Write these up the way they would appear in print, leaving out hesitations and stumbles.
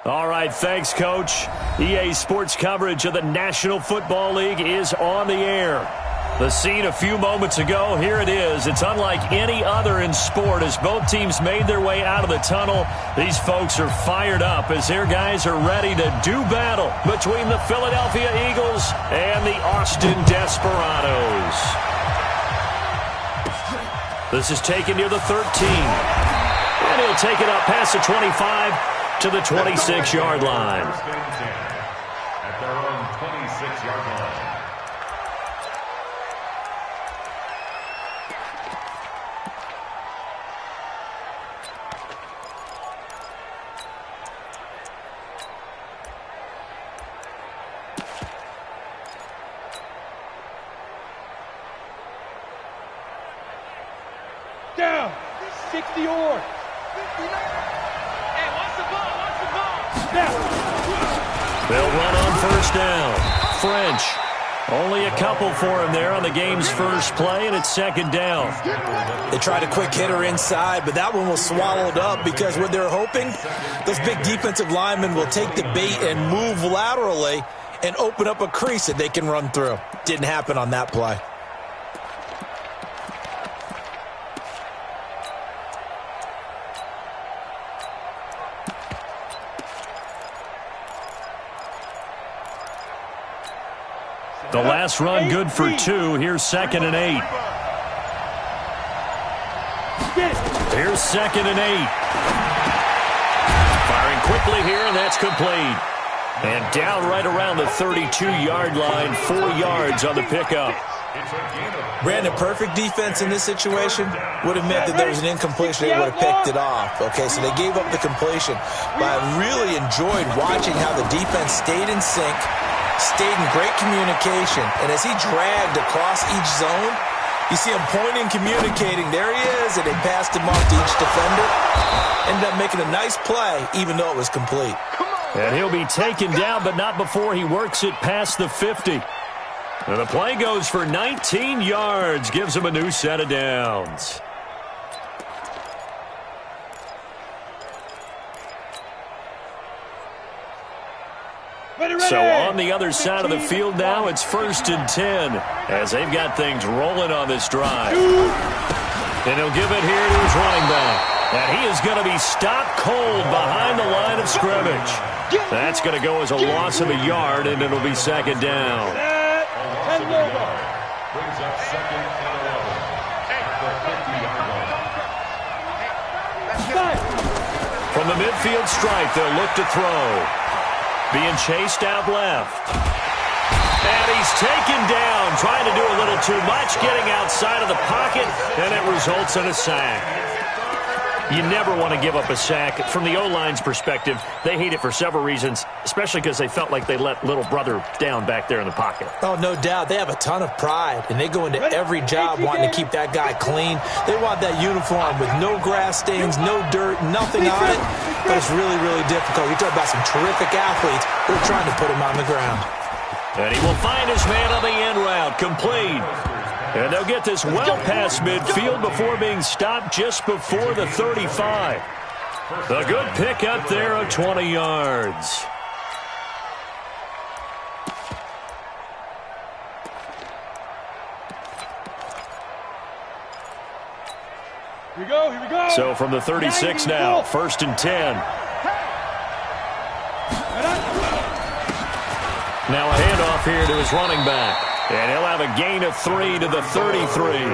All right, thanks, Coach. EA Sports coverage of the National Football League is on the air. The scene a few moments ago, here it is. It's unlike any other in sport as both teams made their way out of the tunnel. These folks are fired up as their guys are ready to do battle between the Philadelphia Eagles and the Austin Desperados. This is taken near the 13. And he'll take it up past the 25 to the 26-yard line. At their own 26-yard line. Down. 60 or. They'll run on first down. French. Only a couple for him there on the game's first play, and it's second down. They tried a quick hitter inside, but that one was swallowed up because what they're hoping, those big defensive linemen will take the bait and move laterally and open up a crease that they can run through. Didn't happen on that play. The last run good for 2. Here's 2nd and 8. Here's 2nd and 8. Firing quickly here, and that's complete. And down right around the 32-yard line, 4 yards on the pickup. Brandon, perfect defense in this situation would have meant that there was an incompletion. They would have picked it off. Okay, so they gave up the completion. But I really enjoyed watching how the defense stayed in sync, stayed in great communication, and as he dragged across each zone, you see him pointing, communicating. There he is, and they passed him off to each defender. Ended up making a nice play, even though it was complete. And he'll be taken down, but not before he works it past the 50. And the play goes for 19 yards, gives him a new set of downs. So on the other side of the field now, it's 1st and 10 as they've got things rolling on this drive. And he'll give it here to his running back. And he is going to be stopped cold behind the line of scrimmage. That's going to go as a loss of a yard, and it'll be 2nd down. Brings up 2nd and 11. At the 50-yard line. From the midfield stripe, they'll look to throw. Being chased out left. And he's taken down, trying to do a little too much, getting outside of the pocket, and it results in a sack. You never want to give up a sack. From the O-line's perspective, they hate it for several reasons, especially because they felt like they let little brother down back there in the pocket. Oh, no doubt. They have a ton of pride, and they go into every job wanting to keep that guy clean. They want that uniform with no grass stains, no dirt, nothing on it. But it's really, really difficult. You're talking about some terrific athletes who are trying to put him on the ground. And he will find his man on the end route, complete. And they'll get this well past midfield before being stopped just before the 35. A good pick up there of 20 yards. Here we go, here we go. So from the 36 now, 1st and 10. Now a handoff here to his running back. And he'll have a gain of 3 to the 33.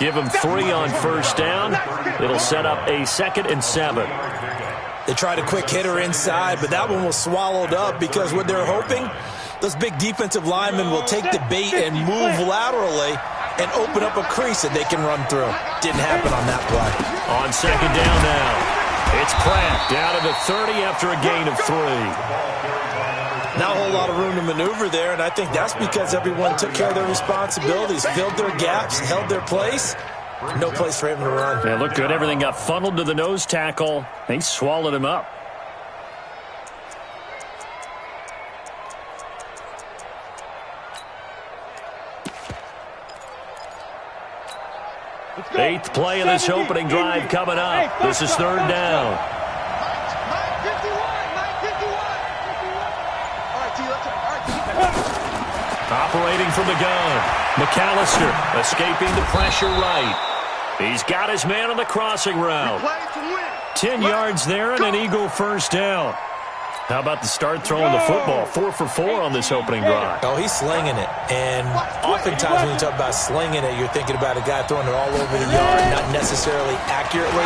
Give him 3 on first down. It'll set up a 2nd and 7. They tried a quick hitter inside, but that one was swallowed up because what they're hoping, those big defensive linemen will take the bait and move laterally and open up a crease that they can run through. Didn't happen on that play. On 2nd down now, it's Pratt down to the 30 after a gain of 3. Not a whole lot of room to maneuver there, and I think that's because everyone took care of their responsibilities, filled their gaps, held their place. No place for him to run. Yeah, looked good. Everything got funneled to the nose tackle. They swallowed him up. Eighth play of this opening drive coming up. This is 3rd down. Operating from the gun. McAllister escaping the pressure right. He's got his man on the crossing route. 10 yards there and an Eagle first down. How about the start throwing the football? 4 for 4 on this opening drive. Oh, he's slinging it. And oftentimes when you talk about slinging it, you're thinking about a guy throwing it all over the yard, not necessarily accurately.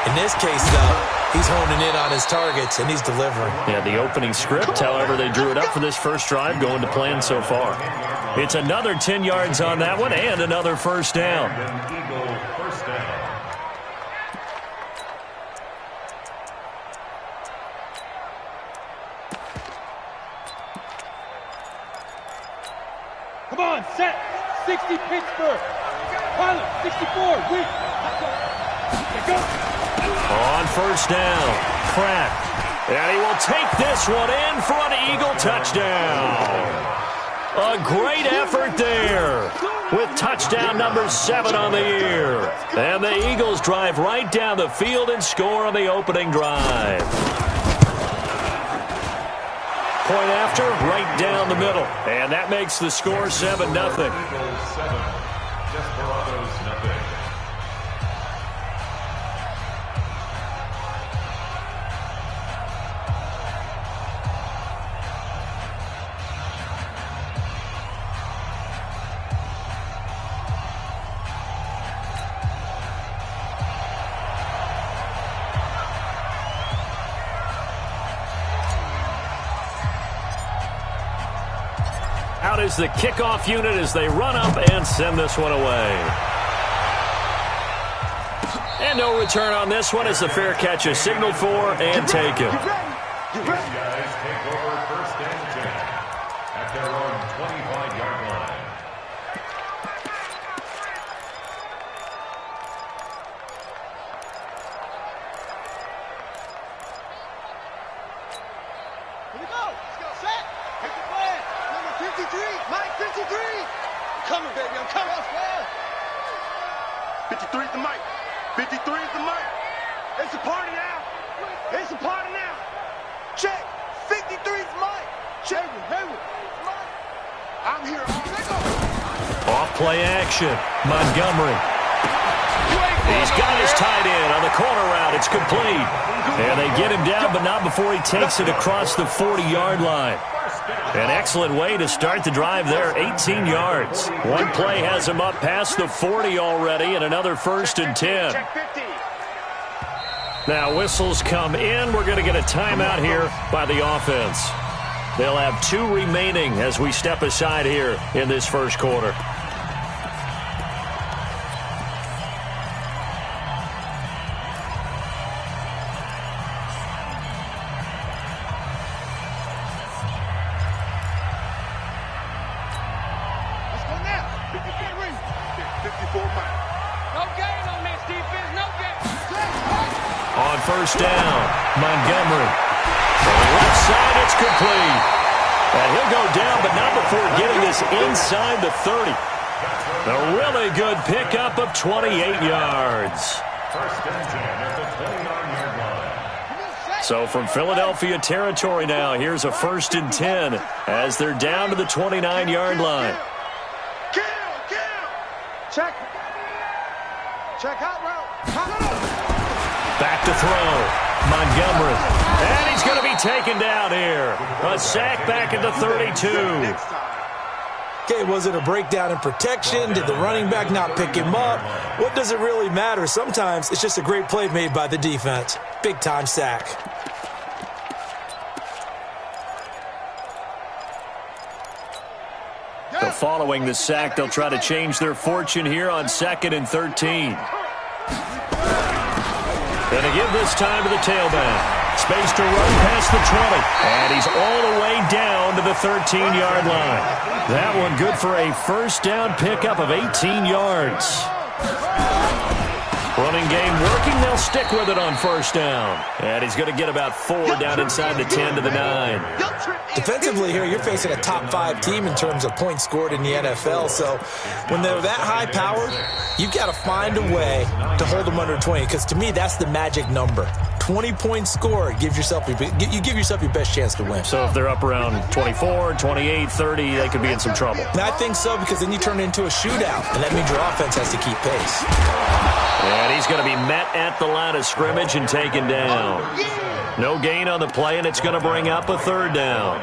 In this case, though, he's honing in on his targets, and he's delivering. Yeah, the opening script, however, they drew it up for this first drive, going to plan so far. It's another 10 yards on that one and another first down. Come on, set. 60 Pittsburgh. Pilot, 64. Weak. Go. On first down, Pratt. And he will take this one in for an Eagle touchdown. A great effort there with touchdown number 7 on the year. And the Eagles drive right down the field and score on the opening drive. Point after, right down the middle. And that makes the score 7-0. Out is the kickoff unit as they run up and send this one away. And no return on this one as the fair catch is signaled for and taken. You guys take over first and 10 at their own 25-yard line. Here we go. Let's go. Set. Take the play. Number 53. Mike, 53. I'm coming, baby. I'm coming. 53 is the mic. 53 is the mic. It's a party now. It's a party now. Check. 53 is Mike. Check. I'm here. Off play action. Montgomery. He's got his tight end on the corner route. It's complete. And they get him down, but not before he takes it across the 40-yard line. An excellent way to start the drive there, 18 yards. One play has him up past the 40 already, and another first and 10. Now whistles come in. We're going to get a timeout here by the offense. They'll have 2 remaining as we step aside here in this first quarter. On first down, Montgomery. On the left side, it's complete. And he'll go down, but not before getting this inside the 30. A really good pickup of 28 yards. First and 10 at the 29-yard line. So from Philadelphia territory now, here's a first and 10 as they're down to the 29-yard line. Check. Check out route. Back to throw. Montgomery. And he's going to be taken down here. A sack back at the 32. Okay, was it a breakdown in protection? Did the running back not pick him up? What does it really matter? Sometimes it's just a great play made by the defense. Big-time sack. So following the sack, they'll try to change their fortune here on 2nd and 13. And to give this time to the tailback. Space to run past the 20. And he's all the way down to the 13-yard line. That one good for a first down pickup of 18 yards. Running game working. They'll stick with it on first down. And he's going to get about 4 down inside the 10 to the 9. Defensively here, you're facing a top 5 team in terms of points scored in the NFL. So when they're that high-powered, you've got to find a way to hold them under 20. Because to me, that's the magic number. 20-point score, you give yourself your best chance to win. So if they're up around 24, 28, 30, they could be in some trouble. And I think so, because then you turn it into a shootout, and that means your offense has to keep pace. And he's going to be met at the line of scrimmage and taken down. No gain on the play, and it's going to bring up a third down.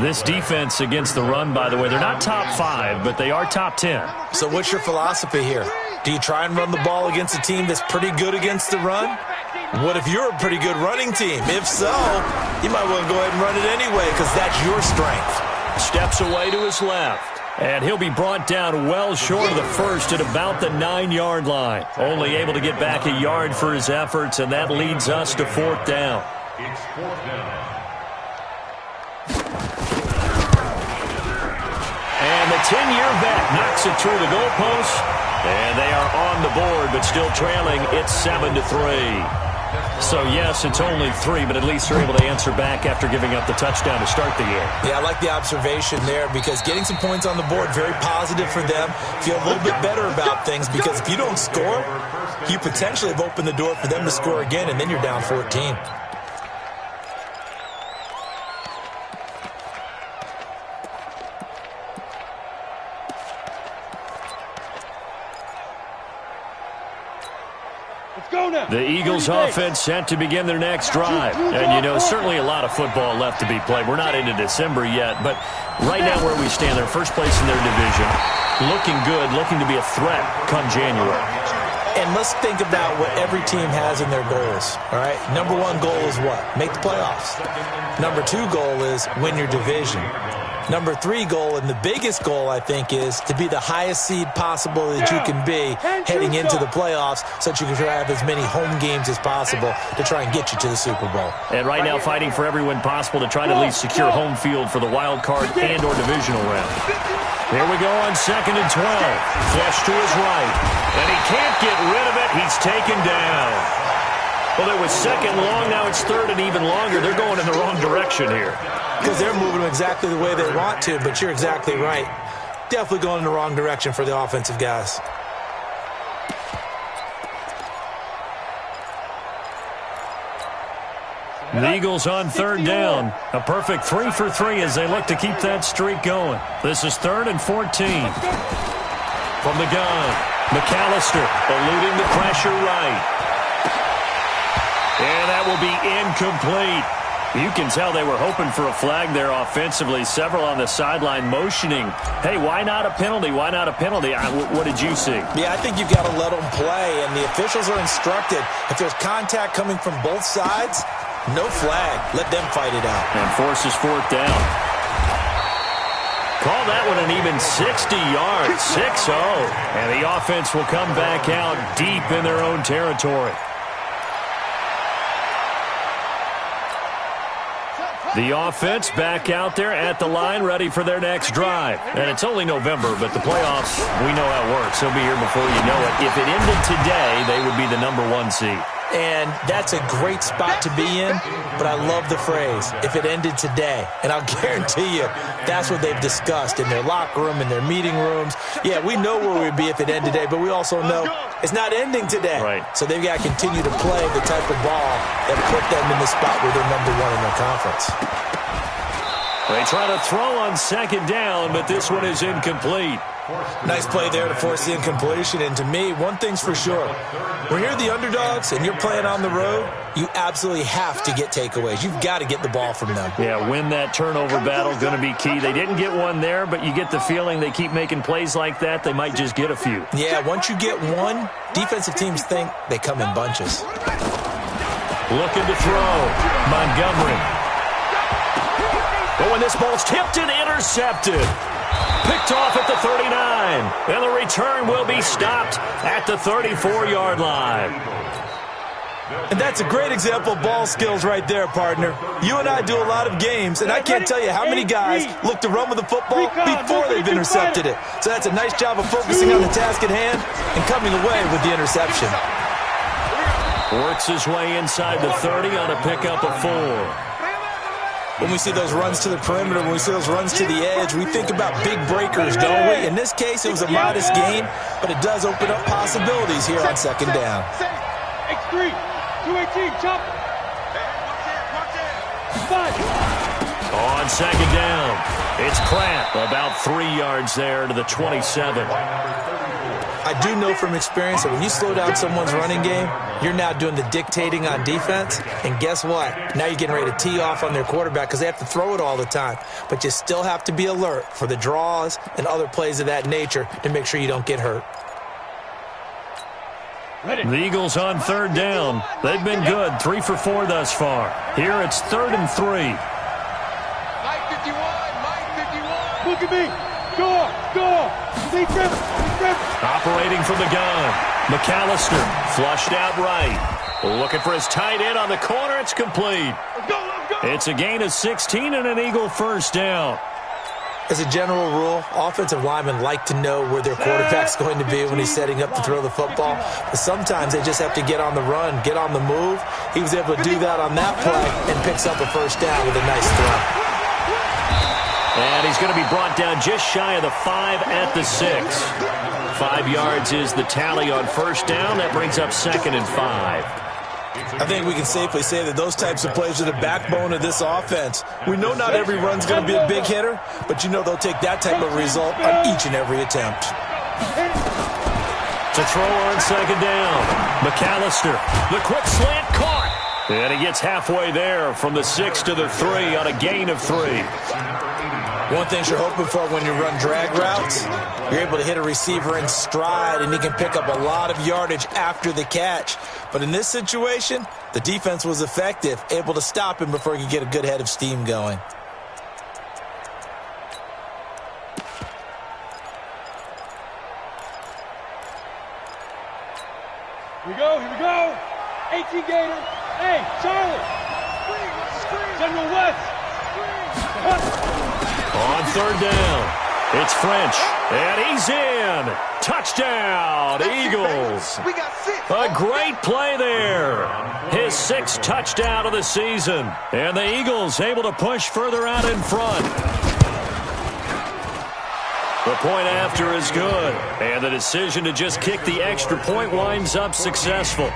This defense against the run, by the way, they're not top 5, but they are top 10. So what's your philosophy here? Do you try and run the ball against a team that's pretty good against the run? What if you're a pretty good running team? If so, you might want to go ahead and run it anyway, because that's your strength. Steps away to his left. And he'll be brought down well short of the first at about the 9-yard line. Only able to get back a yard for his efforts, and that leads us to 4th down. It's 4th down. And the 10-year vet knocks it through the goalpost. And they are on the board, but still trailing. It's 7-3. So, yes, it's only 3, but at least they're able to answer back after giving up the touchdown to start the game. Yeah, I like the observation there, because getting some points on the board, very positive for them. Feel a little bit better about things, because if you don't score, you potentially have opened the door for them to score again, and then you're down 14. The Eagles offense set to begin their next drive. And, you know, certainly a lot of football left to be played. We're not into December yet, but right now where we stand, they're first place in their division. Looking good, looking to be a threat come January. And let's think about what every team has in their goals, all right? Number 1 goal is what? Make the playoffs. Number 2 goal is win your division. Number 3 goal, and the biggest goal, I think, is to be the highest seed possible that you can be heading into the playoffs, so that you can try to have as many home games as possible to try and get you to the Super Bowl. And right now fighting for every win possible to try to at least secure home field for the wild card and or divisional round. Here we go on 2nd and 12. Flush to his right. And he can't get rid of it. He's taken down. Well, it was 2nd long. Now it's 3rd and even longer. They're going in the wrong direction here. Because they're moving exactly the way they want to, but you're exactly right. Definitely going in the wrong direction for the offensive guys. The Eagles on 3rd down. A perfect 3 for 3 as they look to keep that streak going. This is 3rd and 14. From the gun, McAllister eluding the pressure right. And that will be incomplete. You can tell they were hoping for a flag there offensively. Several on the sideline motioning, hey, why not a penalty? Why not a penalty? What did you see? Yeah, I think you've got to let them play, and the officials are instructed. If there's contact coming from both sides, no flag. Let them fight it out. And forces 4th down. Call that one an even 60 yards, 6-0. And the offense will come back out deep in their own territory. The offense back out there at the line, ready for their next drive. And it's only November, but the playoffs, we know how it works. They'll be here before you know it. If it ended today, they would be the number 1 seed. And that's a great spot to be in, but I love the phrase, if it ended today. And I'll guarantee you, that's what they've discussed in their locker room, in their meeting rooms. Yeah, we know where we'd be if it ended today, but we also know it's not ending today. Right. So they've got to continue to play the type of ball that put them in the spot where they're number 1 in their conference. They try to throw on 2nd down, but this one is incomplete. Nice play there to force the incompletion. And to me, one thing's for sure. When you're the underdogs and you're playing on the road, you absolutely have to get takeaways. You've got to get the ball from them. Yeah, win that turnover battle, going to be key. They didn't get one there, but you get the feeling they keep making plays like that, they might just get a few. Yeah, once you get one, defensive teams think they come in bunches. Looking to throw. Montgomery. But when this ball's tipped and intercepted. Picked off at the 39. And the return will be stopped at the 34-yard line. And that's a great example of ball skills right there, partner. You and I do a lot of games, and I can't tell you how many guys look to run with the football before they've intercepted it. So that's a nice job of focusing on the task at hand and coming away with the interception. Works his way inside the 30 on a pickup of 4. When we see those runs to the perimeter, when we see those runs to the edge, we think about big breakers, don't we? In this case, it was a modest gain, but it does open up possibilities here on 2nd down. 218, chop. On second down, it's Pratt, about 3 yards there to the 27. I do know from experience that when you slow down someone's running game, you're now doing the dictating on defense. And guess what? Now you're getting ready to tee off on their quarterback because they have to throw it all the time. But you still have to be alert for the draws and other plays of that nature to make sure you don't get hurt. The Eagles on third down. They've been good, 3 for 4 thus far. Here it's 3rd and 3. Mike 51, Mike 51. Look at me. Go. Big grip. Operating from the gun. McAllister flushed out right. Looking for his tight end on the corner. It's complete. Let's go. It's a gain of 16 and an Eagle first down. As a general rule, offensive linemen like to know where their quarterback's going to be when he's setting up to throw the football. But sometimes they just have to get on the run, get on the move. He was able to do that on that play and picks up a first down with a nice throw. And he's going to be brought down just shy of the 5 at the 6. 5 yards is the tally on first down. That brings up 2nd and 5. I think we can safely say that those types of plays are the backbone of this offense. We know not every run's going to be a big hitter, but you know they'll take that type of result on each and every attempt. To throw on second down, McAllister, the quick slant caught. And he gets halfway there from the 6 to the 3 on a gain of 3. One thing you're hoping for when you run drag routes, you're able to hit a receiver in stride, and he can pick up a lot of yardage after the catch. But in this situation, the defense was effective, able to stop him before he could get a good head of steam going. Here we go. 18 Gator. Hey, Charlie. General West. On third down, it's French, and he's in. Touchdown, Eagles. We got 6. A great play there. His 6th touchdown of the season. And the Eagles able to push further out in front. The point after is good. And the decision to just kick the extra point winds up successful.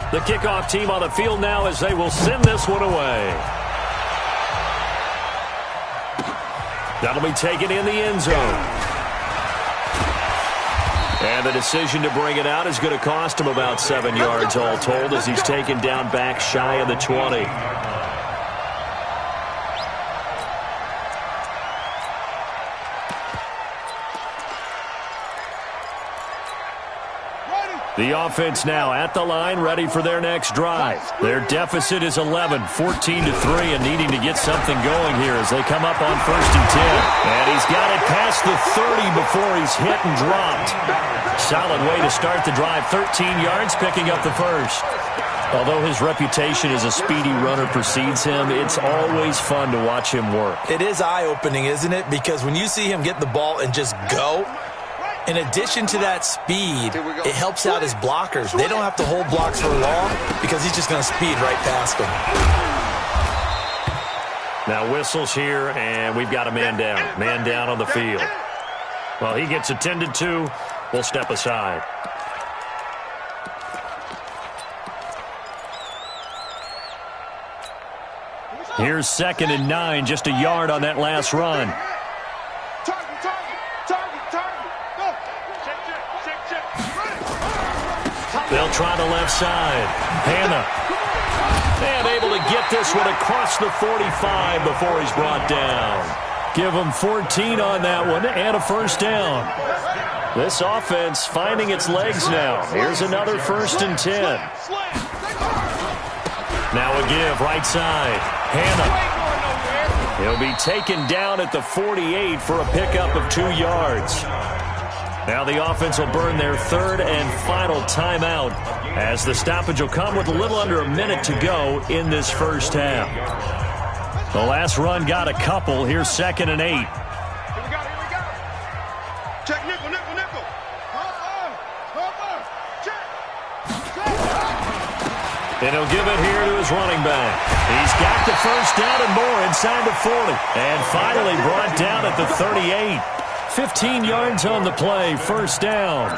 The kickoff team on the field now as they will send this one away. That'll be taken in the end zone. And the decision to bring it out is going to cost him about 7 yards all told as he's taken down back shy of the 20. The offense now at the line, ready for their next drive. Their deficit is 11, 14-3, and needing to get something going here as they come up on 1st and 10. And he's got it past the 30 before he's hit and dropped. Solid way to start the drive, 13 yards, picking up the first. Although his reputation as a speedy runner precedes him, it's always fun to watch him work. It is eye-opening, isn't it? Because when you see him get the ball and just go, in addition to that speed, it helps out his blockers. They don't have to hold blocks for long because he's just going to speed right past them. Now whistles here, and we've got a man down. Man down on the field. Well, he gets attended to. We'll step aside. Here's 2nd and 9, just a yard on that last run. They'll try the left side. Hannah. And able to get this one across the 45 before he's brought down. Give him 14 on that one and a first down. This offense finding its legs now. Here's another 1st and 10. Now a give right side. Hannah. He'll be taken down at the 48 for a pickup of 2 yards. Now the offense will burn their 3rd and final timeout as the stoppage will come with a little under a minute to go in this first half. The last run got a couple. Here's 2nd and 8. Here we go. Check nickel. And he'll give it here to his running back. He's got the first down and more inside the 40. And finally brought down at the 38. 15 yards on the play, first down.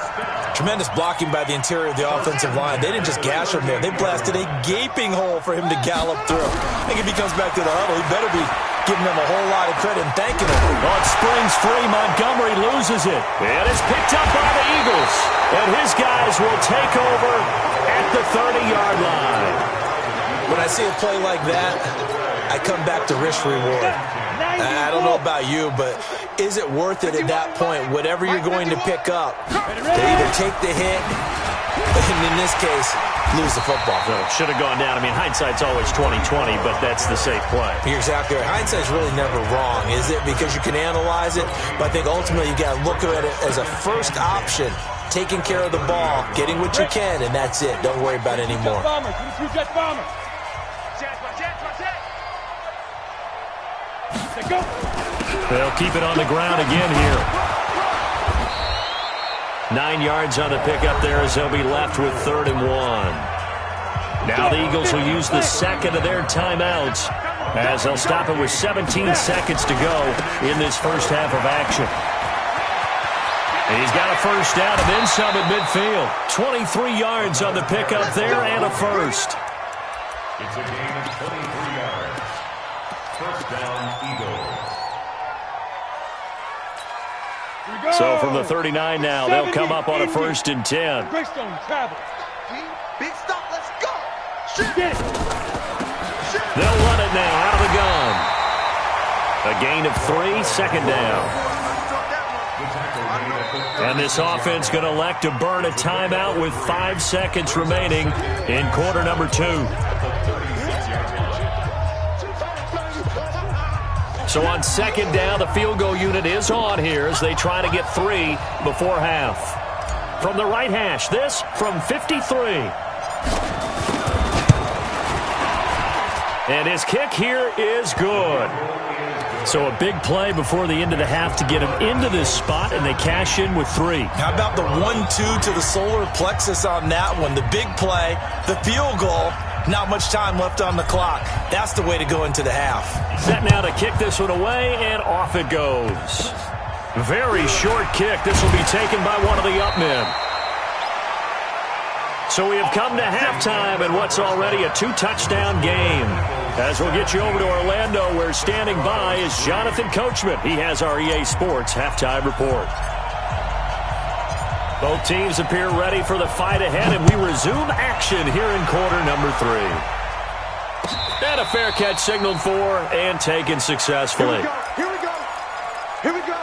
Tremendous blocking by the interior of the offensive line. They didn't just gash him there. They blasted a gaping hole for him to gallop through. I think if he comes back to the huddle, he better be giving them a whole lot of credit and thanking them. Well, it springs free. Montgomery loses it. And it's picked up by the Eagles. And his guys will take over at the 30-yard line. When I see a play like that, I come back to risk-reward. I don't know about you, but is it worth it at that point, whatever you're going to pick up, to either take the hit, and in this case, lose the football? So it should have gone down. I mean, hindsight's always 20/20, but that's the safe play. You're exactly right. Hindsight's really never wrong, is it? Because you can analyze it, but I think ultimately you got to look at it as a first option, taking care of the ball, getting what you can, and that's it. Don't worry about it anymore. They'll keep it on the ground again here. 9 yards on the pickup there as they'll be left with 3rd and 1. Now the Eagles will use the second of their timeouts as they'll stop it with 17 seconds to go in this first half of action. He's got a first down and then some at midfield. 23 yards on the pickup there and a first. It's a gain of 23 yards. First down, Eagles. So from the 39 now, they'll come up on a 1st and 10. Big stop, let's go. They'll run it now out of the gun. A gain of 3, second down. And this offense going to elect to burn a timeout with 5 seconds remaining in quarter number 2. So on second down, the field goal unit is on here as they try to get 3 before half. From the right hash, this from 53. And his kick here is good. So a big play before the end of the half to get him into this spot, and they cash in with 3. How about the 1-2 to the solar plexus on that one? The big play, the field goal, not much time left on the clock. That's the way to go into the half. Set now to kick this one away, and off it goes. Very short kick. This will be taken by one of the up men. So we have come to halftime in what's already a 2-touchdown game. As we'll get you over to Orlando, where standing by is Jonathan Coachman. He has our EA Sports halftime report. Both teams appear ready for the fight ahead, and we resume action here in quarter number 3. And a fair catch signaled for and taken successfully. Here we go. Here we go.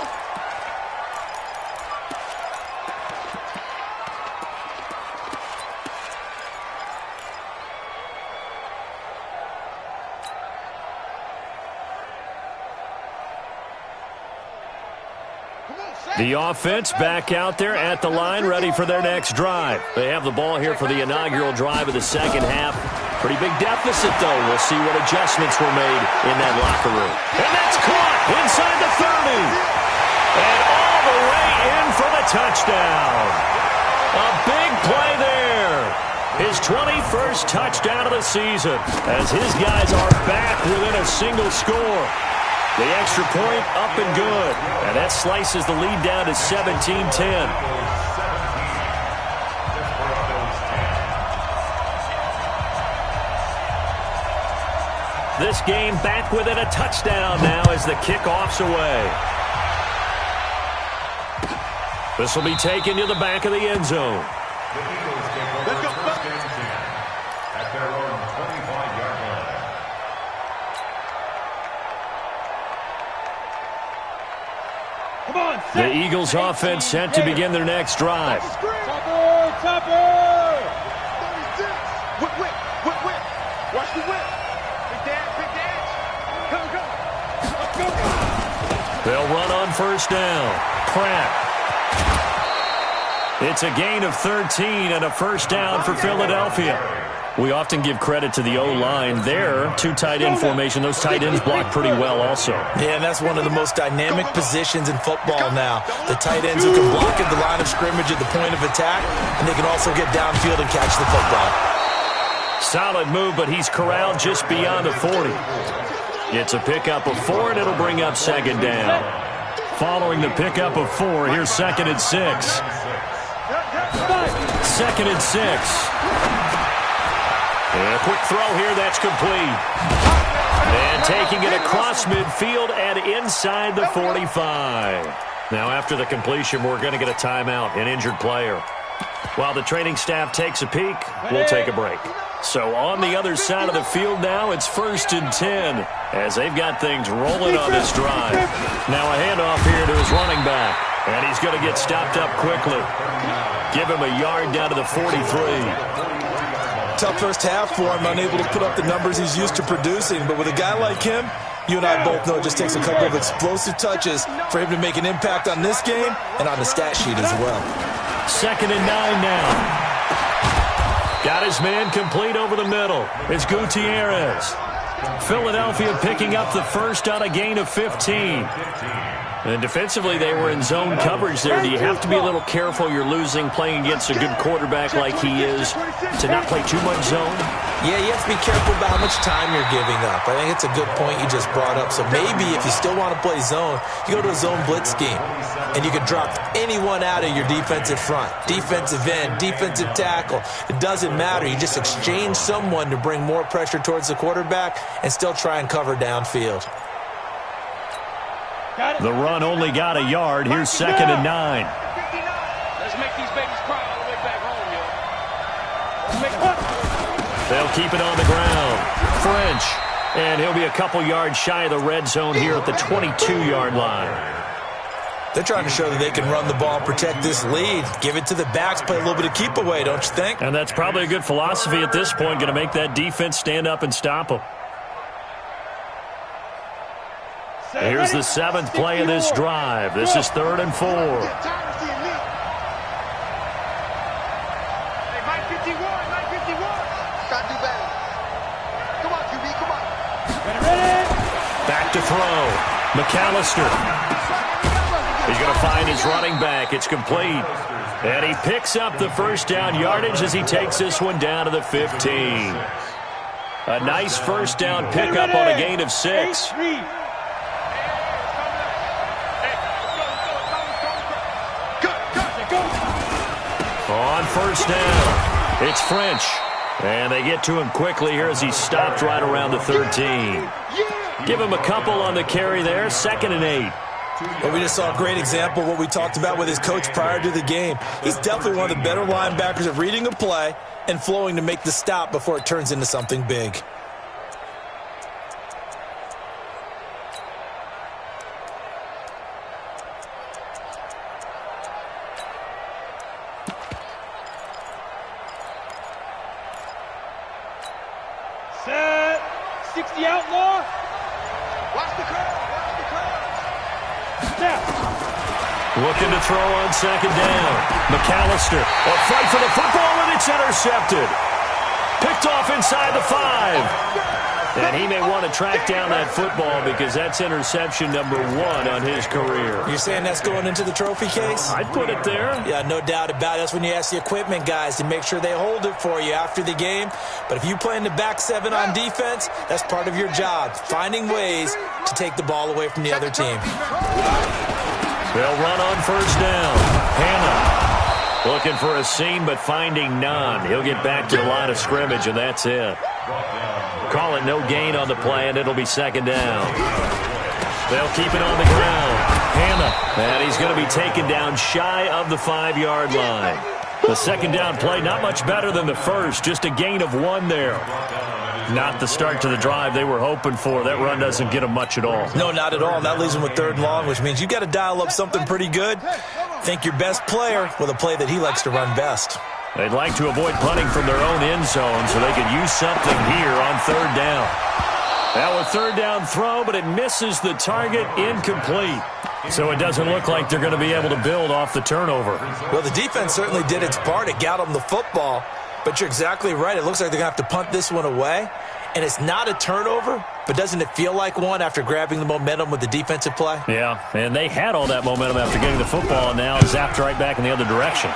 The offense back out there at the line, ready for their next drive. They have the ball here for the inaugural drive of the second half. Pretty big deficit, though. We'll see what adjustments were made in that locker room. And that's caught inside the 30. And all the way in for the touchdown. A big play there. His 21st touchdown of the season as his guys are back within a single score. The extra point up and good. And that slices the lead down to 17-10. This game back within a touchdown now as the kickoff's away. This will be taken to the back of the end zone. The Eagles take over first and 10 at their own 25-yard line. The Eagles offense set to begin their next drive. Topper! Whip. Watch the whip. Big dance. Go. They'll run on first down. Pratt. It's a gain of 13 and a first down for Philadelphia. We often give credit to the O-line there. 2 tight end formation. Those tight ends block pretty well also. Yeah, and that's one of the most dynamic positions in football now. The tight ends who can block at the line of scrimmage at the point of attack, and they can also get downfield and catch the football. Solid move, but he's corralled just beyond the 40. It's a pickup of 4, and it'll bring up second down. following the pickup of 4. Here's 2nd and 6. 2nd and 6. And a quick throw here, that's complete. And taking it across midfield and inside the 45. Now after the completion, we're going to get a timeout, an injured player. While the training staff takes a peek, we'll take a break. So on the other side of the field now, it's 1st and 10 as they've got things rolling on this drive. Now a handoff here to his running back, and he's going to get stopped up quickly. Give him a yard down to the 43. Tough first half for him, unable to put up the numbers he's used to producing. But with a guy like him, you and I both know it just takes a couple of explosive touches for him to make an impact on this game and on the stat sheet as well. 2nd and 9 now. Got his man complete over the middle. It's Gutierrez. Philadelphia picking up the first on a gain of 15. And defensively, they were in zone coverage there. Do you have to be a little careful? You're losing playing against a good quarterback like he is to not play too much zone? Yeah, you have to be careful about how much time you're giving up. I think it's a good point you just brought up. So maybe if you still want to play zone, you go to a zone blitz scheme. And you can drop anyone out of your defensive front. Defensive end, defensive tackle. It doesn't matter. You just exchange someone to bring more pressure towards the quarterback and still try and cover downfield. The run only got a yard. Here's 2nd and 9. Let's make these babies cry all the way back home, yo. They'll keep it on the ground. French. And he'll be a couple yards shy of the red zone here at the 22-yard line. They're trying to show that they can run the ball, protect this lead. Give it to the backs, play a little bit of keep away, don't you think? And that's probably a good philosophy at this point, going to make that defense stand up and stop them. Here's the 7th play of this drive. This is 3rd and 4. Hey, Mike 51, Mike 51. Gotta do better. Come on, QB, come on. Back to throw. McAllister. He's going to find his running back. It's complete. And he picks up the first down yardage as he takes this one down to the 15. A nice first down pickup on a gain of 6. On first down, it's French. And they get to him quickly here as he stopped right around the 13. Give him a couple on the carry there, 2nd and 8. Well, we just saw a great example of what we talked about with his coach prior to the game. He's definitely one of the better linebackers at reading a play and flowing to make the stop before it turns into something big. Set. 60 outlaw. Watch the curve. Watch the curve. Step. Looking to throw on 2nd down. McAllister. A fight for the football, and it's intercepted. Picked off inside the 5. And he may want to track down that football because that's interception number 1 on his career. You're saying that's going into the trophy case? I'd put it there. Yeah, no doubt about it. That's when you ask the equipment guys to make sure they hold it for you after the game. But if you play in the back 7 on defense, that's part of your job, finding ways to take the ball away from the other team. They'll run on first down. Hannah looking for a seam but finding none. He'll get back to the line of scrimmage, and that's it. Call it no gain on the play, and it'll be 2nd down. They'll keep it on the ground. Hannah, and he's going to be taken down shy of the 5-yard line. The 2nd down play, not much better than the first, just a gain of 1 there. Not the start to the drive they were hoping for. That run doesn't get them much at all. No, not at all. And that leaves them with 3rd and long, which means you got to dial up something pretty good. Think your best player with a play that he likes to run best. They'd like to avoid punting from their own end zone so they could use something here on 3rd down. Now a 3rd down throw, but it misses the target, incomplete. So it doesn't look like they're going to be able to build off the turnover. Well, the defense certainly did its part. It got them the football. But you're exactly right. It looks like they're going to have to punt this one away. And it's not a turnover, but doesn't it feel like one after grabbing the momentum with the defensive play? Yeah, and they had all that momentum after getting the football, and now zapped right back in the other direction.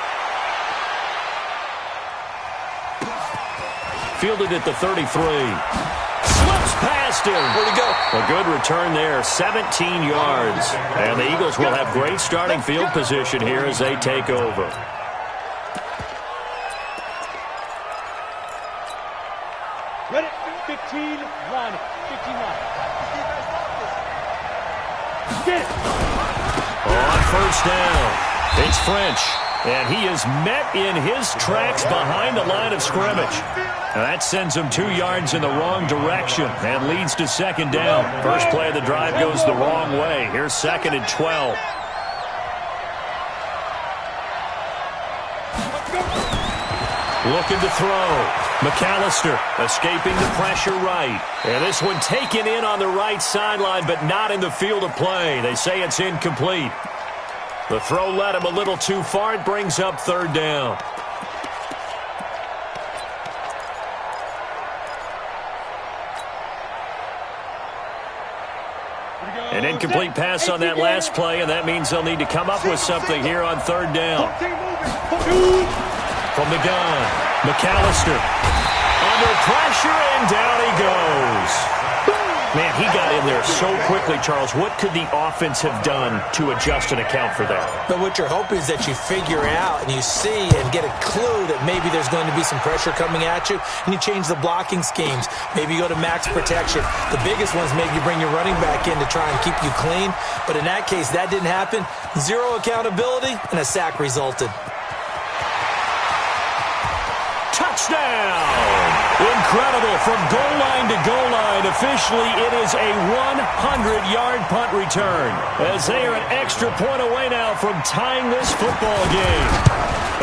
Fielded at the 33. Slips past him. Where'd he go? A good return there, 17 yards. And the Eagles will have great starting field position here as they take over. Ready? 15 line. 15 line. Get it. On first down, it's French. And he is met in his tracks behind the line of scrimmage. And that sends him 2 yards in the wrong direction and leads to second down. First play of the drive goes the wrong way. Here's 2nd and 12. Looking to throw. McAllister escaping the pressure right. And this one taken in on the right sideline, but not in the field of play. They say it's incomplete. The throw led him a little too far. It brings up 3rd down. An incomplete pass on that last play, and that means they'll need to come up with something here on 3rd down. From the gun, McAllister under pressure, and down he goes. Man, he got in there so quickly, Charles. What could the offense have done to adjust and account for that? But what you're hoping is that you figure out and you see and get a clue that maybe there's going to be some pressure coming at you, and you change the blocking schemes. Maybe you go to max protection. The biggest ones, maybe you bring your running back in to try and keep you clean. But in that case, that didn't happen. 0 accountability, and a sack resulted. Touchdown! Incredible. From goal line to goal line. Officially, it is a 100-yard punt return, as they are an extra point away now from tying this football game.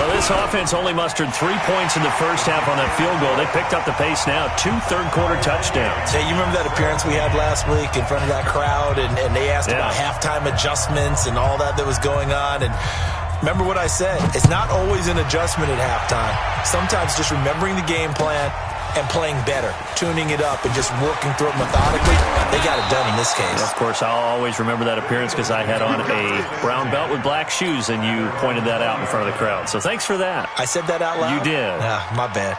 Well, this offense only mustered 3 points in the first half on that field goal. They picked up the pace now. 2 third-quarter touchdowns. Hey, you remember that appearance we had last week in front of that crowd, and they asked about halftime adjustments and all that was going on, and remember what I said. It's not always an adjustment at halftime. Sometimes just remembering the game plan and playing better, tuning it up and just working through it methodically. They got it done in this case. Of course, I'll always remember that appearance because I had on a brown belt with black shoes, and you pointed that out in front of the crowd. So thanks for that. I said that out loud? You did. My bad.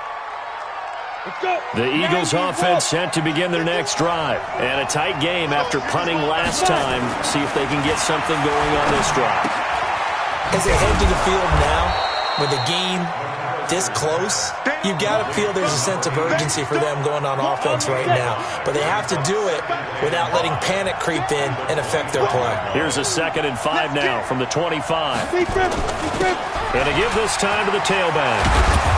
The Eagles offense set to begin their next drive. And a tight game after punting last time. See if they can get something going on this drive. As they head to the field now, with the game this close, you've got to feel there's a sense of urgency for them going on offense right now. But they have to do it without letting panic creep in and affect their play. Here's a 2nd and 5 now from the 25. And to give this time to the tailback.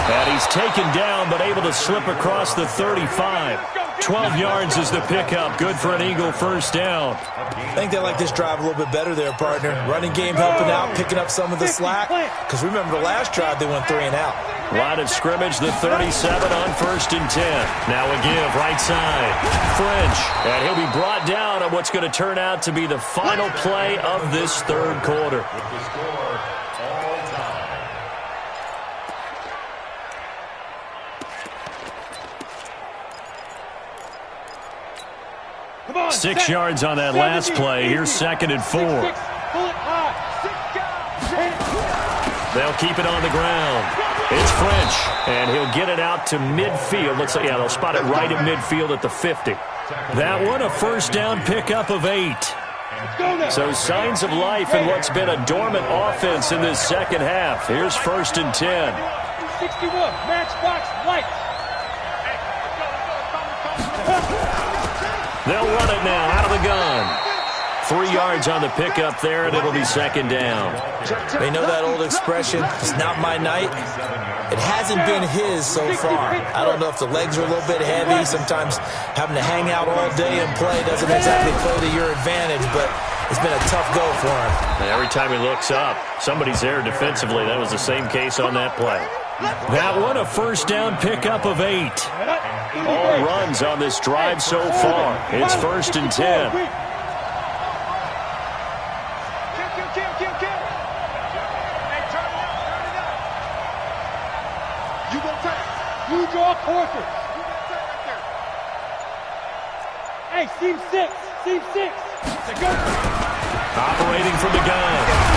And he's taken down, but able to slip across the 35. 12 yards is the pickup. Good for an Eagle first down. I think they like this drive a little bit better there, partner. Running game helping out, picking up some of the slack. Because remember the last drive, they went 3 and out. Line of scrimmage, the 37 on 1st and 10. Now a give, right side. French, and he'll be brought down on what's going to turn out to be the final play of this 3rd quarter. On, 6 yards on that last play. Here's 2nd and 4. They'll keep it on the ground. It's French, and he'll get it out to midfield. Looks like, they'll spot it right at midfield at the 50. That one, a first down pickup of 8. So signs of life in what's been a dormant offense in this second half. Here's 1st and 10. 61, matchbox light. They'll run it now out of the gun. 3 yards on the pickup there, and it'll be 2nd down. They know that old expression, it's not my night. It hasn't been his so far. I don't know if the legs are a little bit heavy. Sometimes having to hang out all day and play doesn't exactly play to your advantage, but it's been a tough go for him. And every time he looks up, somebody's there defensively. That was the same case on that play. That one, a first down pickup of 8. All runs on this drive so far. It's 1st and 10. You draw quarters. Hey, seam 6. Seam 6. Operating from the gun.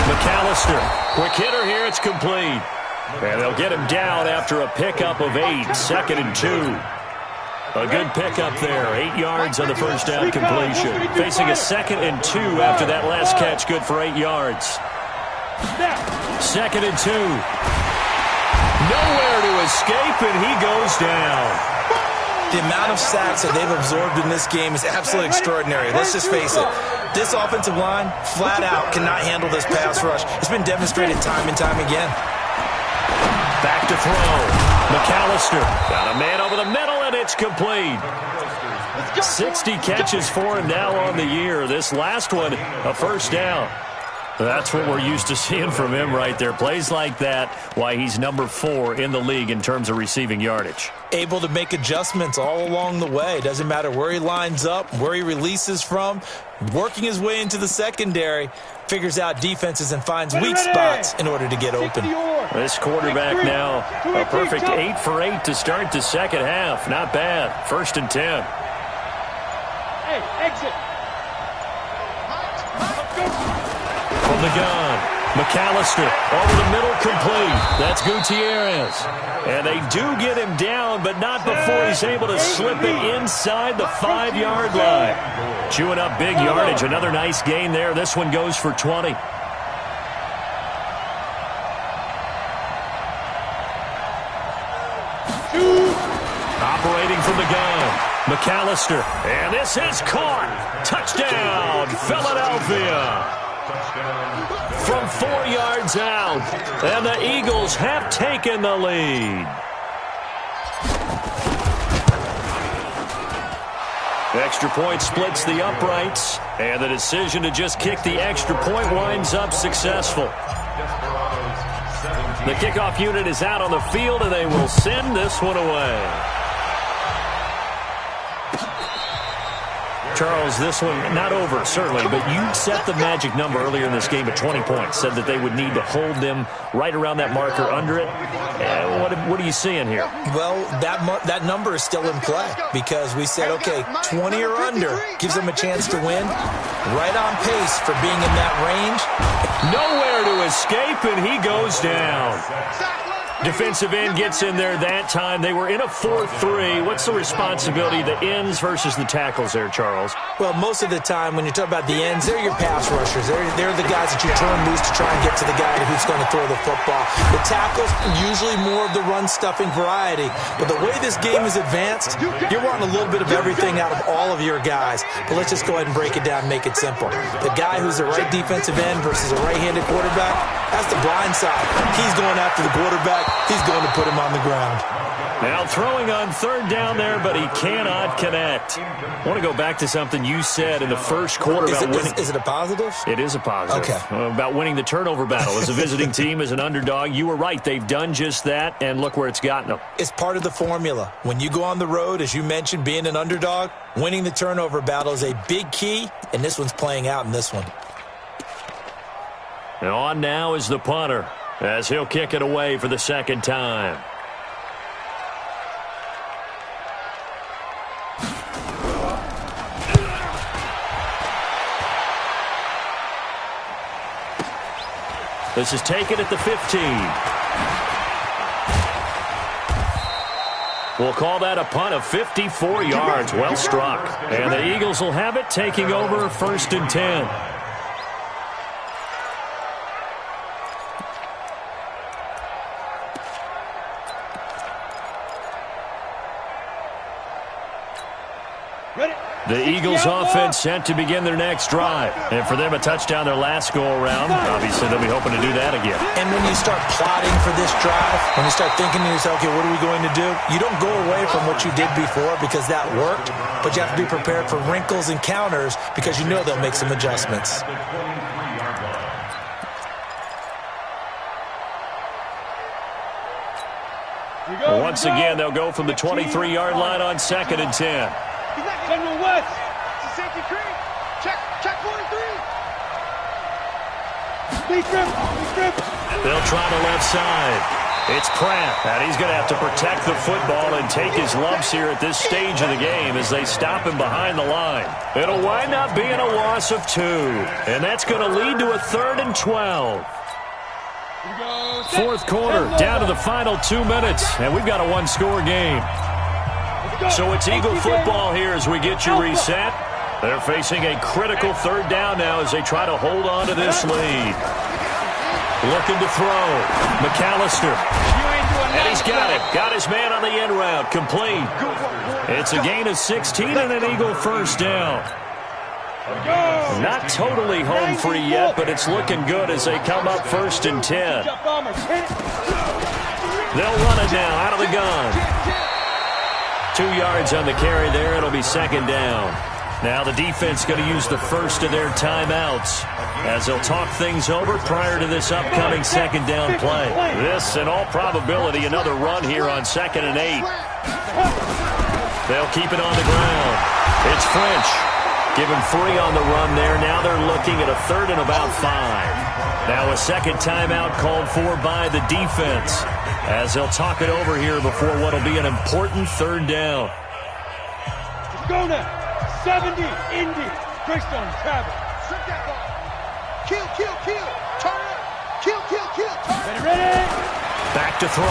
McAllister. Quick hitter here. It's complete. And they'll get him down after a pickup of 8. 2nd and 2. A good pickup there. 8 yards on the first down completion. Facing a 2nd and 2 after that last catch. Good for 8 yards. 2nd and 2. Nowhere to escape, and he goes down. The amount of sacks that they've absorbed in this game is absolutely extraordinary. Let's just face it. This offensive line, flat out, cannot handle this pass rush. It's been demonstrated time and time again. Back to throw. McAllister got a man over the middle, and it's complete. 60 catches for him now on the year. This last one, a first down. That's what we're used to seeing from him right there. Plays like that, why he's number 4 in the league in terms of receiving yardage. Able to make adjustments all along the way. Doesn't matter where he lines up, where he releases from. Working his way into the secondary, figures out defenses and finds weak spots in order to get open. This quarterback now, a perfect 8 for 8 to start the second half. Not bad. 1st and 10. Hey, exit. From the gun, McAllister over the middle, complete. That's Gutierrez. And they do get him down, but not before he's able to slip it inside the 5-yard line. Chewing up big yardage. Another nice gain there. This one goes for 20. Operating from the gun, McAllister. And this is caught. Touchdown, Philadelphia. From 4 yards out, and the Eagles have taken the lead. Extra point splits the uprights, and the decision to just kick the extra point winds up successful. The kickoff unit is out on the field, and they will send this one away. Charles, this one not over, certainly, but you set the magic number earlier in this game at 20 points, said that they would need to hold them right around that marker under it. What are you seeing here? Well, that number is still in play because we said, okay, 20 or under gives them a chance to win. Right on pace for being in that range. Nowhere to escape, and he goes down. Defensive end gets in there that time. They were in a 4-3. What's the responsibility, the ends versus the tackles there, Charles? Well, most of the time when you talk about the ends, they're your pass rushers. They're the guys that you turn loose to try and get to the guy who's going to throw the football. The tackles, usually more of the run-stuffing variety. But the way this game is advanced, you're wanting a little bit of everything out of all of your guys. But let's just go ahead and break it down and make it simple. The guy who's the right defensive end versus a right-handed quarterback, that's the blind side. He's going after the quarterback. He's going to put him on the ground. Now throwing on 3rd down there, but he cannot connect. I want to go back to something you said in the first quarter about winning. Is it a positive? It is a positive. Okay. About winning the turnover battle. As a visiting team, as an underdog, you were right. They've done just that, and look where it's gotten them. It's part of the formula. When you go on the road, as you mentioned, being an underdog, winning the turnover battle is a big key, and this one's playing out in this one. And on now is the punter, as he'll kick it away for the 2nd time. This is taken at the 15. We'll call that a punt of 54 yards. Well struck. And the Eagles will have it, taking over 1st and 10. The Eagles offense set to begin their next drive. And for them, a touchdown their last go-around. Obviously, they'll be hoping to do that again. And when you start plotting for this drive, when you start thinking to yourself, okay, what are we going to do? You don't go away from what you did before because that worked, but you have to be prepared for wrinkles and counters because you know they'll make some adjustments. Once again, they'll go from the 23-yard line on 2nd and 10. General West. It's a safety cream. Check 43. Please grip. They'll try the left side. It's Pratt, and he's going to have to protect the football and take his lumps here at this stage of the game as they stop him behind the line. It'll wind up being a loss of 2, and that's going to lead to a 3rd and 12. 4th quarter, down to the final 2 minutes, and we've got a 1-score game. So it's Eagle football here as we get you reset. They're facing a critical third down now as they try to hold on to this lead. Looking to throw. McAllister. And he's got it. Got his man on the end route. Complete. It's a gain of 16 and an Eagle first down. Not totally home free yet, but it's looking good as they come up 1st and 10. They'll run it now out of the gun. 2 yards on the carry there. It'll be 2nd down. Now the defense going to use the first of their timeouts as they'll talk things over prior to this upcoming 2nd down play. This, in all probability, another run here on 2nd and 8. They'll keep it on the ground. It's French. Give him 3 on the run there. Now they're looking at a 3rd and about 5. Now a second timeout called for by the defense as they'll talk it over here before what will be an important 3rd down. Let's go now. 70, Indy, Greystone, travel. Strip that ball. Kill, kill, kill. Turn up. Kill, kill, kill. Turn. Ready? Back to throw.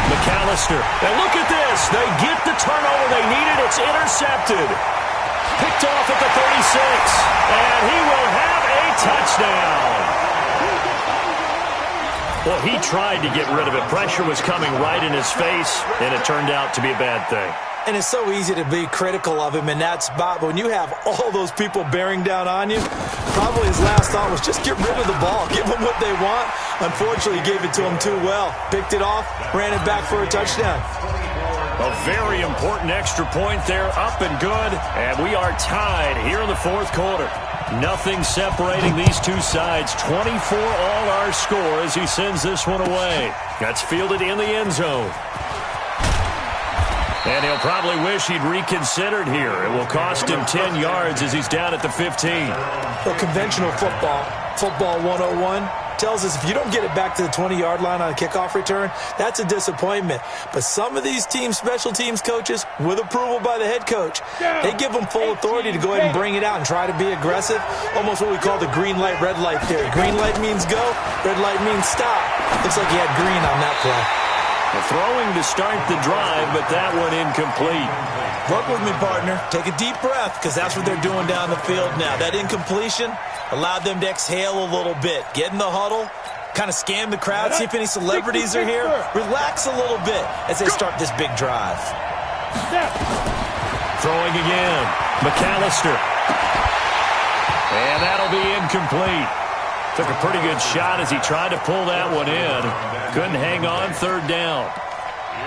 McAllister. And look at this. They get the turnover they needed. It's intercepted. Picked off at the 36. And he will have a touchdown. Well, he tried to get rid of it. Pressure was coming right in his face, and it turned out to be a bad thing. And it's so easy to be critical of him in that spot. But when you have all those people bearing down on you, probably his last thought was just get rid of the ball. Give them what they want. Unfortunately, he gave it to them too well. Picked it off, ran it back for a touchdown. A very important extra point there, up and good. And we are tied here in the 4th quarter. Nothing separating these two sides. 24 all our score as he sends this one away. That's fielded in the end zone. And he'll probably wish he'd reconsidered here. It will cost him 10 yards as he's down at the 15. Well, conventional football 101, tells us if you don't get it back to the 20-yard line on a kickoff return, that's a disappointment. But some of these teams, special teams coaches, with approval by the head coach, they give them full authority to go ahead and bring it out and try to be aggressive. Almost what we call the green light, red light theory. Green light means go, red light means stop. Looks like he had green on that play. Throwing to start the drive, but that one incomplete. Work with me, partner. Take a deep breath, because that's what they're doing down the field now. That incompletion allowed them to exhale a little bit. Get in the huddle, kind of scan the crowd, see if any celebrities are here. Relax a little bit as they start this big drive. Throwing again. McAllister. And that'll be incomplete. Took a pretty good shot as he tried to pull that one in. Couldn't hang on, 3rd down.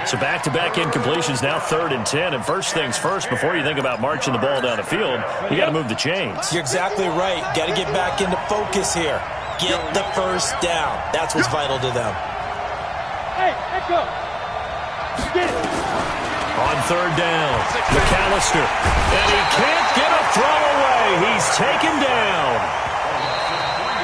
So back-to-back incompletions, now 3rd and 10. And first things first, before you think about marching the ball down the field, you got to move the chains. You're exactly right. Got to get back into focus here. Get the first down. That's what's vital to them. Hey, echo. Get it. On 3rd down, McAllister. And he can't get a throw away. He's taken down.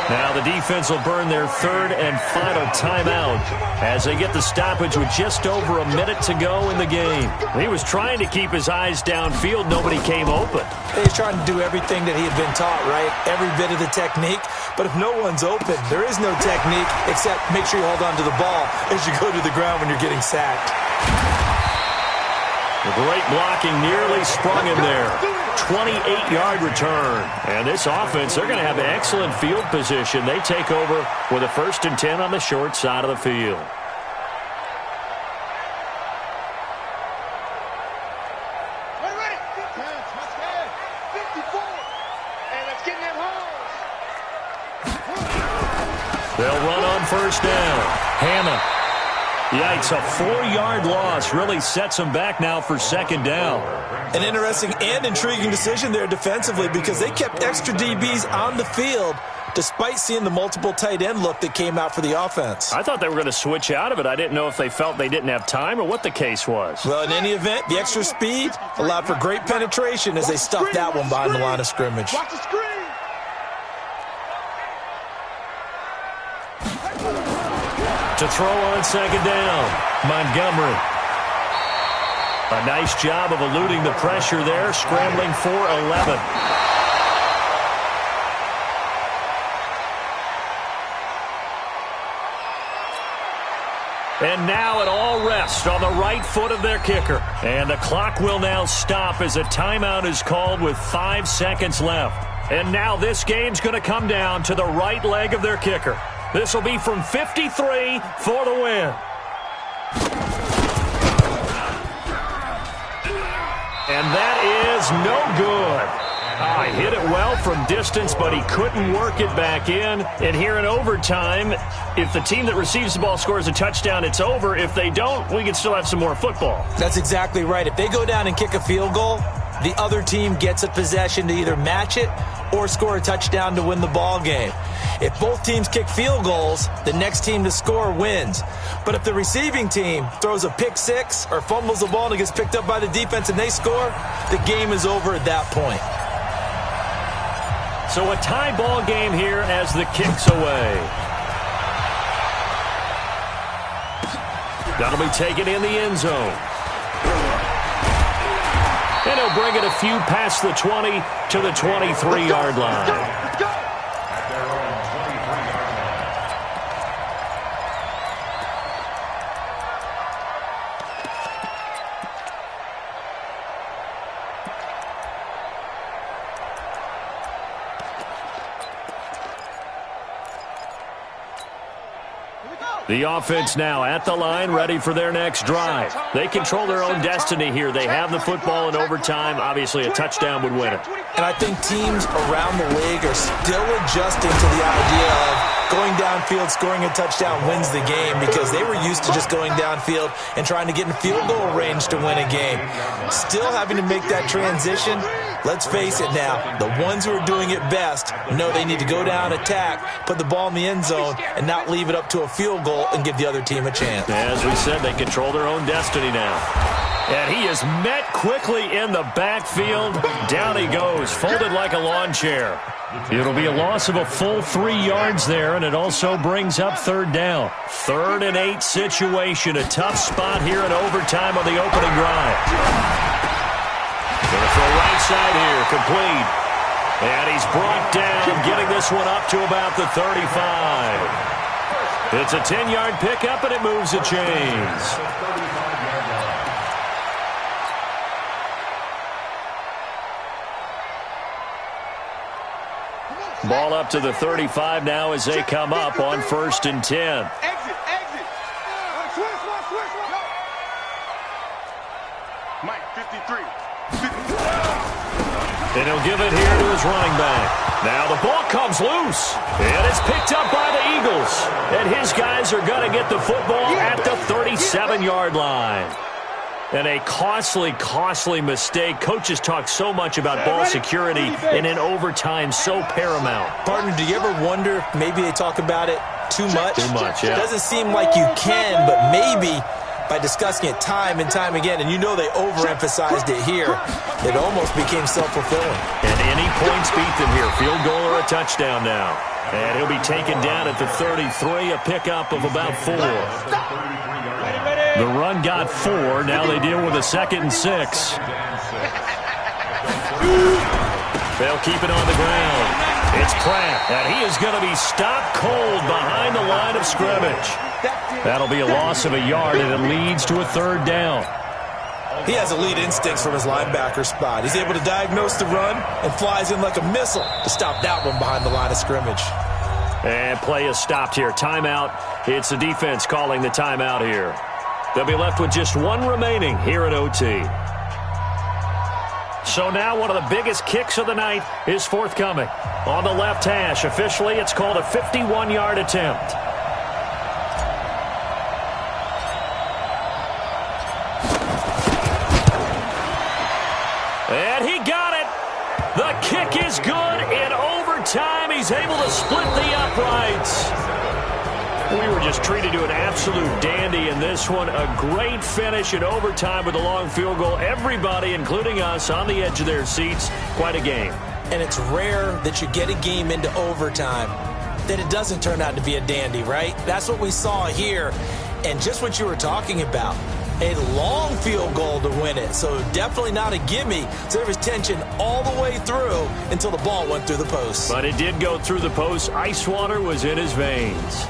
Now the defense will burn their 3rd and final timeout as they get the stoppage with just over a minute to go in the game. He was trying to keep his eyes downfield. Nobody came open. He's trying to do everything that he had been taught, right? Every bit of the technique. But if no one's open, there is no technique except make sure you hold on to the ball as you go to the ground when you're getting sacked. The great blocking nearly sprung him there. 28-yard return. And this offense, they're going to have excellent field position. They take over with a 1st and 10 on the short side of the field. Ready. 54. And let's get in them holes. They'll run on 1st down. Hammond. Yikes, a 4-yard loss really sets them back now for 2nd down. An interesting and intriguing decision there defensively because they kept extra DBs on the field despite seeing the multiple tight end look that came out for the offense. I thought they were going to switch out of it. I didn't know if they felt they didn't have time or what the case was. Well, in any event, the extra speed allowed for great penetration as they stuffed that one behind the line of scrimmage. Watch the screen. To throw on 2nd down, Montgomery. A nice job of eluding the pressure there, scrambling for 11. And now it all rests on the right foot of their kicker. And the clock will now stop as a timeout is called with 5 seconds left. And now this game's going to come down to the right leg of their kicker. This will be from 53 for the win. And that is no good. He hit it well from distance, but he couldn't work it back in. And here in overtime, if the team that receives the ball scores a touchdown, it's over. If they don't, we can still have some more football. That's exactly right. If they go down and kick a field goal, the other team gets a possession to either match it or score a touchdown to win the ball game. If both teams kick field goals, the next team to score wins. But if the receiving team throws a pick six or fumbles the ball and it gets picked up by the defense and they score, the game is over at that point. So a tie ball game here as the kick's away. That'll be taken in the end zone. And he'll bring it a few past the 20 to the 23-yard line. At their own 23-yard line. The offense now at the line, ready for their next drive. They control their own destiny here. They have the football in overtime. Obviously, a touchdown would win it. And I think teams around the league are still adjusting to the idea of going downfield, scoring a touchdown wins the game, because they were used to just going downfield and trying to get in field goal range to win a game. Still having to make that transition. Let's face it now, the ones who are doing it best know they need to go down, attack, put the ball in the end zone, and not leave it up to a field goal and give the other team a chance. As we said, they control their own destiny now. And he is met quickly in the backfield. Down he goes, folded like a lawn chair. It'll be a loss of a full 3 yards there, and it also brings up third down. 3rd and 8 situation, a tough spot here in overtime on the opening drive. Going to throw right side here, complete. And he's brought down, getting this one up to about the 35. It's a 10-yard pickup, and it moves the chains. Ball up to the 35 now as they come up on 1st and 10. Exit. Switch. Mike, 53. And he'll give it here to his running back. Now the ball comes loose. And it's picked up by the Eagles. And his guys are going to get the football at the 37-yard line. And a costly mistake. Coaches talk so much about ball security, and in overtime, so paramount. Partner, do you ever wonder if maybe they talk about it too much? Too much, yeah. It doesn't seem like you can, but maybe by discussing it time and time again, and you know they overemphasized it here, it almost became self-fulfilling. And any points beat them here. Field goal or a touchdown now. And he'll be taken down at the 33, a pickup of about 4. The run got 4. Now they deal with a 2nd and 6. They'll keep it on the ground. It's Pratt, and he is going to be stopped cold behind the line of scrimmage. That'll be a loss of a yard, and it leads to a 3rd down. He has elite instincts from his linebacker spot. He's able to diagnose the run and flies in like a missile to stop that one behind the line of scrimmage. And play is stopped here. Timeout. It's the defense calling the timeout here. They'll be left with just 1 remaining here at OT. So now one of the biggest kicks of the night is forthcoming. On the left hash, officially it's called a 51-yard attempt. And he got it. The kick is good. In overtime, he's able to split the uprights. We were just treated to an absolute dandy in this one. A great finish in overtime with a long field goal. Everybody, including us, on the edge of their seats. Quite a game. And it's rare that you get a game into overtime that it doesn't turn out to be a dandy, right? That's what we saw here. And just what you were talking about. A long field goal to win it. So definitely not a gimme. So there was tension all the way through until the ball went through the post. But it did go through the post. Ice water was in his veins.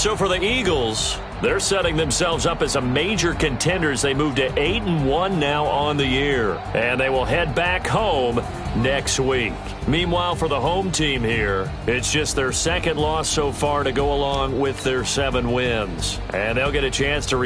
So for the Eagles, they're setting themselves up as a major contender as they move to 8-1 now on the year. And they will head back home next week. Meanwhile, for the home team here, it's just their second loss so far to go along with their 7 wins. And they'll get a chance to